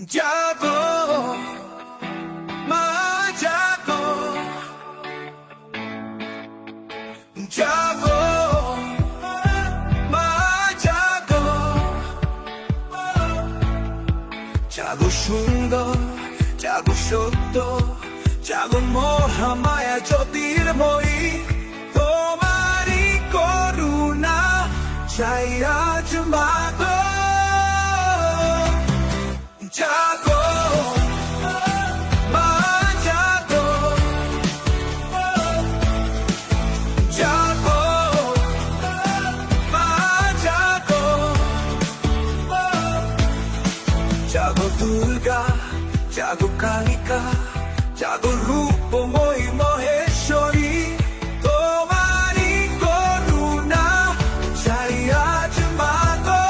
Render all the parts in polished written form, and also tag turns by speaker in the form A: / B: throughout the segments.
A: জাগো মা জাগো জাগো মা জাগো জাগো সুন্দর জাগো সত্য জাগো মহামায়া জ্যোতির্ময়ী তোমারই করুণা চাই আজ মাগো জাগো মা জাগো জাগো মা জাগো জাগো দুর্গা জাগো কালিকা জাগো রূপময়ী মহেশ্বরী তোমারই করুণা চাই আজ মাগো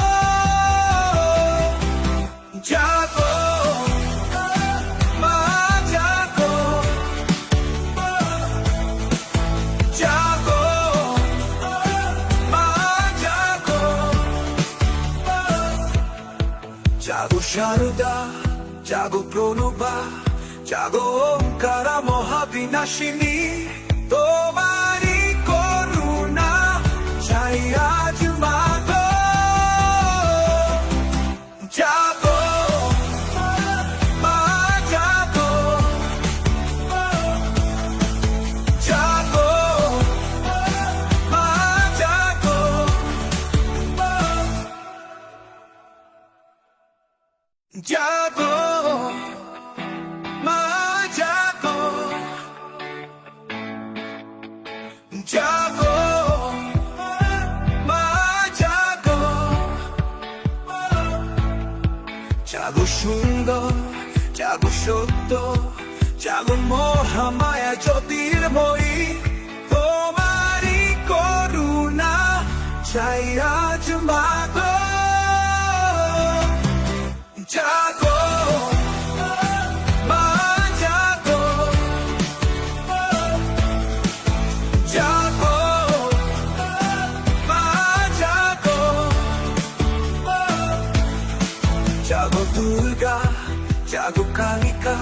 A: জাগো মা জাগো জাগো মা জাগো জাগো শারদা জাগো প্রণবা জাগো ওঙ্কারা মহাবিনাশিনী তোমারই করুণা চাই আজ মাগো জাগো মা জাগো জাগো মা জাগো জাগো মা জাগো জাগো মা জাগো জাগো সুন্দর জাগো সত্য জাগো মহামায়া জ্যোতির্ময়ী তোমারই করুণা চাই আজ মাগো জাগো মা জাগো জাগো মা জাগো জাগো দুর্গা জাগো কালিকা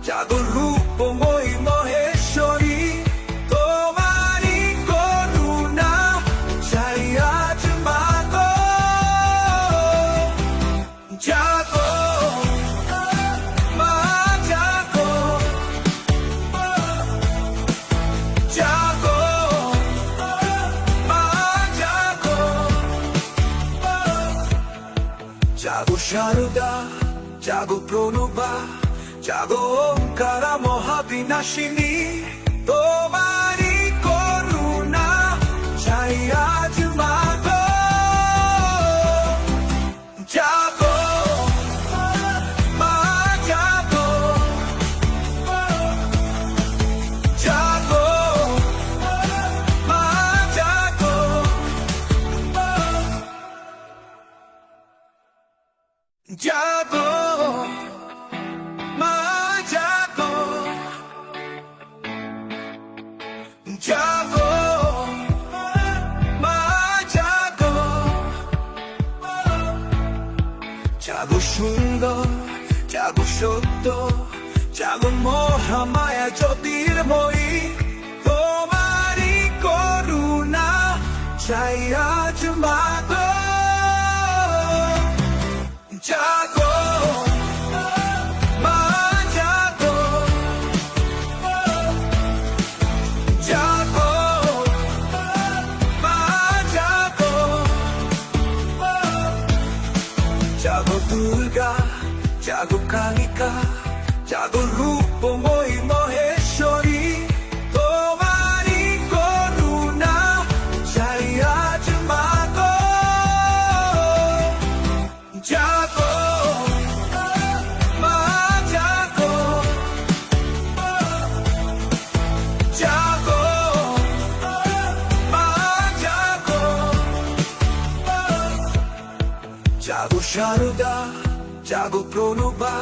A: জাগো রূপময়ী মহেশ্বরী তোমারই করুণা চাই আজ মাগো জাগো মা জাগো জাগো মা জাগো জাগো শারদা জাগো প্রণবা জাগো ওঙ্কারা মহাবিনাশিনী তোমারই করুণা চাই আজ মাগো জাগো মা জাগো জাগো মা জাগো জাগো মা জাগো জাগো মা জাগো জাগো সুন্দর জাগো সত্য জাগো মহামায়া জ্যোতির্ময়ী তোমারই করুণা চাই আজ মাগো জাগো মা জাগো জাগো মা জাগো জাগো দুর্গা জাগো কালিকা জাগো রূপময়ী মহেশ্বরী তোমারই করুণা চাই আজ মাগো জাগো মা জাগো জাগো মা জাগো জাগো শারদা জাগো প্রণবা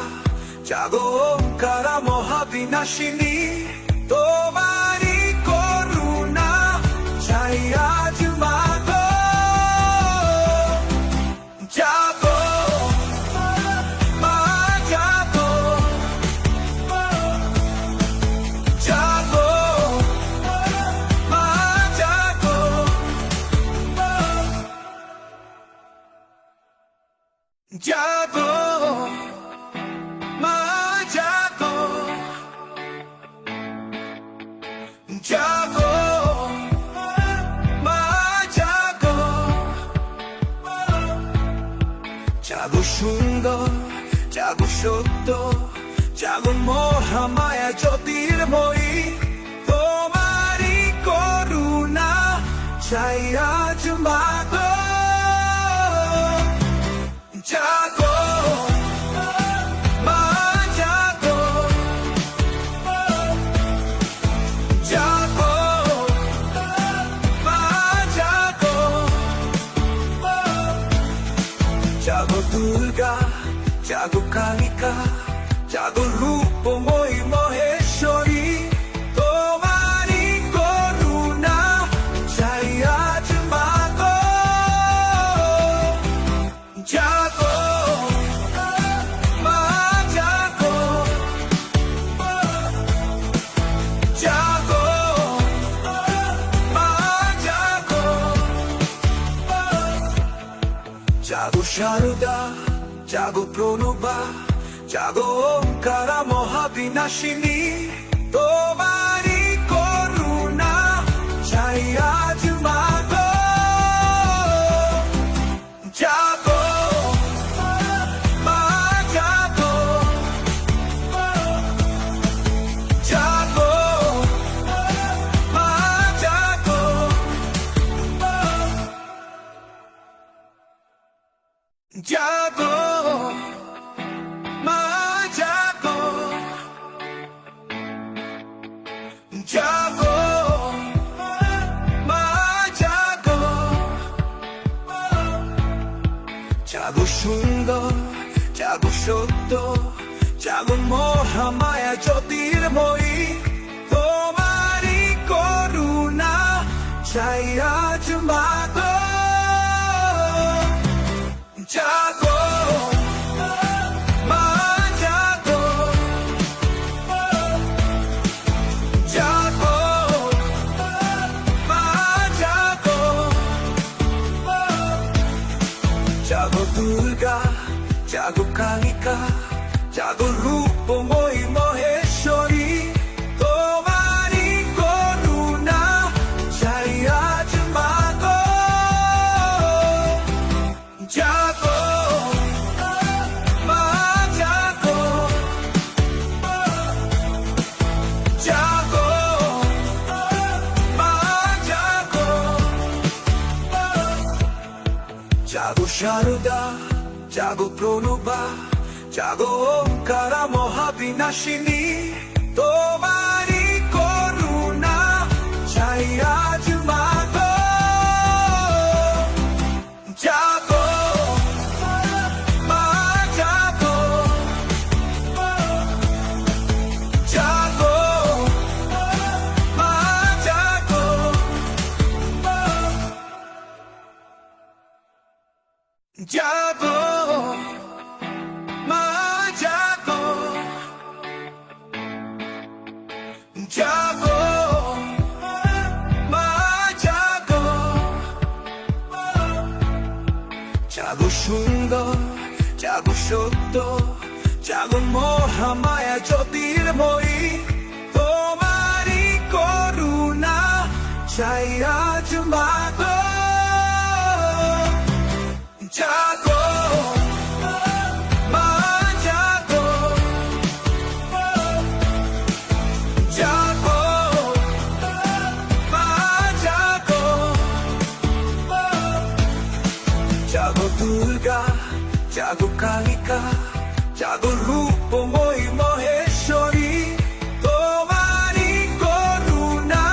A: জাগো ওঙ্কারা মহাবিনাশিনী তোমারই করুণা চাই আজ মাগো জাগো মা জাগো জাগো সত্য, জাগো মহামায়া জ্যোতির্ময়ী, তোমারই করুণা চাই আজ মাগো। জাগো মা, জাগো, জাগো মা, জাগো, জাগো দুর্গা, জাগো কালিকা, জাগো রূপময়ী মহেশ্বরী, তোমারই করুণা চাই আজ মাগো। জাগো মা, জাগো, জাগো মা, জাগো, জাগো শারদা, জাগো প্রণবা, জাগো ওঙ্কারা মহাবিনাশিনী, তোমারই করুণা চাই আজ মাগো। জাগো মা, জাগো, জাগো মা, জাগো, জাগো মা, জাগো, জাগো মা, জাগো, জাগো সুন্দর, জাগো সত্য, জাগো মহামায়া জ্যোতির্ময়ী, তোমারই করুণা চাই আজ মাগো। জাগো মা, জাগো, জাগো মা, জাগো, জাগো দুর্গা, জাগো কালিকা, জাগো রূপময়ী মহেশ্বরী, তোমারই করুণা চাই আজ মাগো। জাগো মা, জাগো, জাগো মা, জাগো, জাগো শারদা, জাগো প্রণবা, জাগো ওঙ্কারা মহাবিনাশিনী, তোমারই করুণা চাই আজ মাগো। জাগো মা, জাগো, জাগো মা, জাগো, জাগো মা, জাগো, জাগো মা, জাগো, জাগো সুন্দর, জাগো সত্য, জাগো মহামায়া জ্যোতির্ময়ী, তোমারই করুণা চাই আজ মাগো। জাগো মা, জাগো, জাগো মা, জাগো, জাগো দুর্গা, জাগো কালিকা, জাগো রূপময়ী মহেশ্বরী, তোমারই করুণা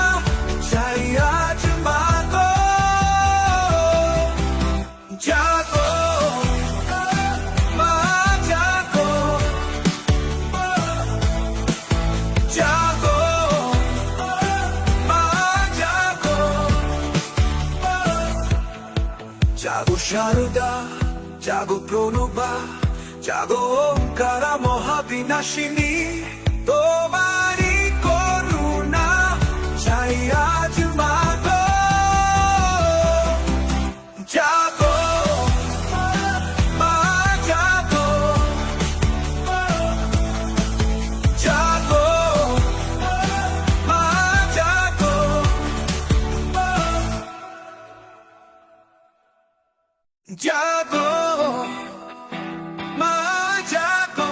A: চাই আজ মাগো। জাগো মা, জাগো, জাগো মা, জাগো, জাগো শারদা, জাগো প্রণবা, জাগো ওঙ্কারা মহাবিনাশিনী, তোমারই করুণা চাই আজ মাগো। জাগো মা, জাগো, জাগো মা, জাগো, জাগো মা, জাগো,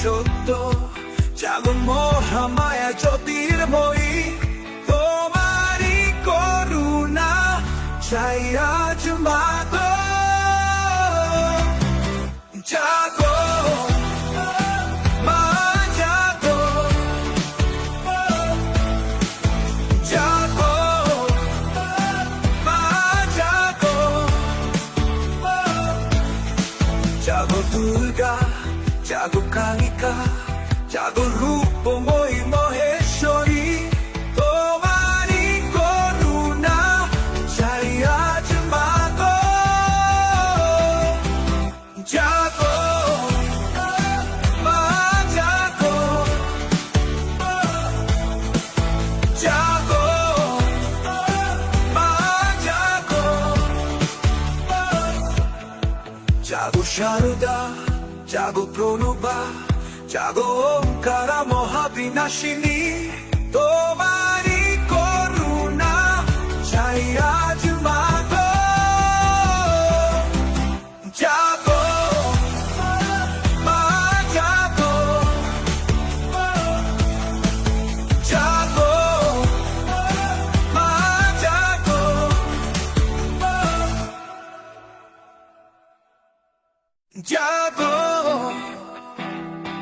A: সত্য, জাগো মহামায়া জ্যোতির্ময়ী, তোমারই করুণা চাই আজ মাগো। জাগো মা জাগো, জাগো মা জাগো, জাগো দুর্গা, জাগো কালিকা, জাগো রূপময়ী মহেশ্বরী, তোমারই করুণা চাই আজ মাগো। জাগো মা জাগো, জাগো মা জাগো, জাগো শারদা, জাগো প্রণবা, জাগো ওঙ্কারা মহাবিনাশিনী, তোমারই করুণা চাই আজ মাগো। জাগো মা জাগো, জাগো মা জাগো, জাগো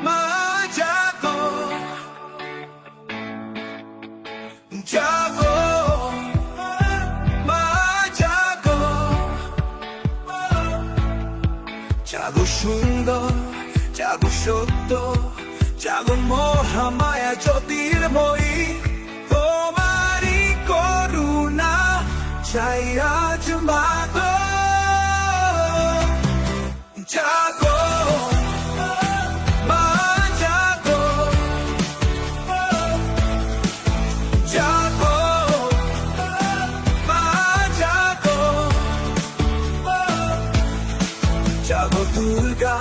A: মা জাগো, জাগো মা জাগো, জাগো সুন্দর, জাগো সত্য, জাগো মহামায়া জ্যোতির্ময়ী, তোমারই করুণা চাই আজ মাগো। জাগো মা জাগো, জাগো মা জাগো, জাগো দুর্গা,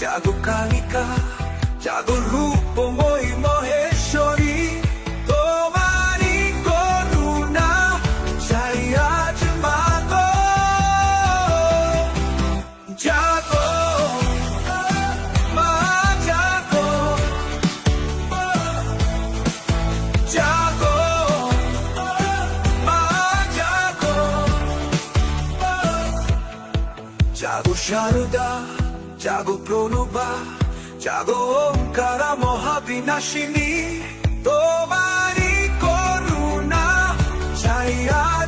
A: জাগো কালিকা, জাগো রূপময়ী মহেশ্বরী, তোমারই করুণা চাই আজ মাগো। জাগো মা জাগো, জাগো মা জাগো, জাগো শারদা, জাগো প্রণবা, জাগো ওঙ্কারা মহাবিনাশিনী, তোমারই করুণা চাই আজ